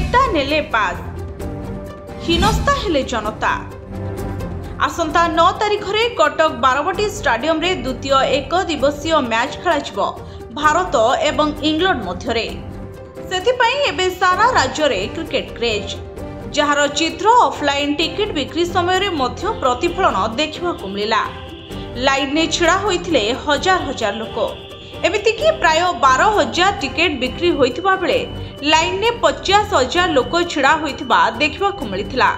नेता नेले पास हिनस्ता हेले जनता। आसंता 9 तारिख में कटक बारवाटी स्टाडियम रे द्वितीय एक दिवसीय मैच खेल भारत एवं इंग्लैंड मध्य सेथिपाई एबे सारा राज्य रे क्रिकेट क्रेज जार चित्र ऑफलाइन टिकेट बिक्री समय रे मध्य प्रतिफलन देखा मिला। लाइन ने छिड़ा होइथिले हजार हजार लोक। एमितिकी प्राय 12,000 टिकेट बिक्री होइथिबा बेले लाइन ने 50,000 लोक छिड़ा होइथिबा देखा मिलिथिला।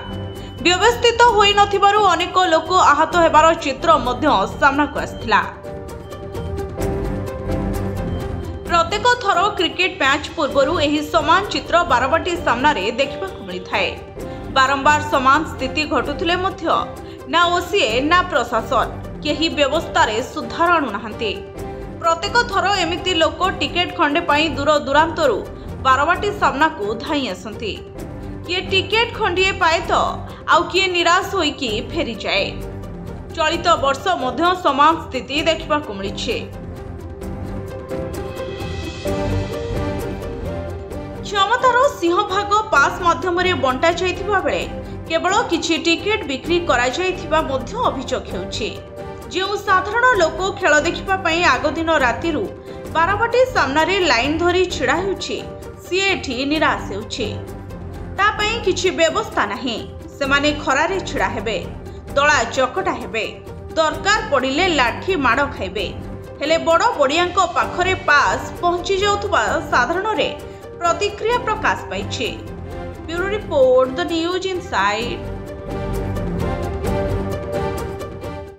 व्यवस्थित होई नथिबारु अनेक लोक आहत हेबार चित्र मध्य सामना को आसिथिला। प्रत्येक थर क्रिकेट मैच पूर्वरु एही समान चित्र बारवाटी सामने देखा मिलता। बारंबार समान स्थिति घटुथिले मध्य ना ओसीए ना प्रशासन केही व्यवस्था रे सुधार आणु नाहंती। प्रत्येक थर एमिति लोक टिकेट खंडे पाई दूर दूरांतरु बारवाटी सामना को धाई आसंती। किए टिकेट खंडिए पाए तो आउ किए निराश होइकी फेरी जाए। चलित वर्ष मध्य समान स्थिति देखा मिली। क्षमतार सिंहभाग पास माध्यम बंटा जाइथिबा बेले केवल किछि टिकेट बिक्री करा जाइथिबा मध्य अभियोग हेउछि। जो साधारण लोक खेल देखिबा पई आग दिन राति बारवाटी सामने लाइन धरी छिड़ा हेउछि सी एठी निराश हेउछि। ता पई किछि व्यवस्था नाही। सेमाने खरारे छिड़ा हेबे, दला चकटा हेबे, दरकार पड़िले लाठी माड़ खाइबे। हेले बड़ बड़ियांको पाखरे पास पहुंची जाउथबा साधारण रे प्रतिक्रिया प्रकाश पाइछि। Bureau report the news inside.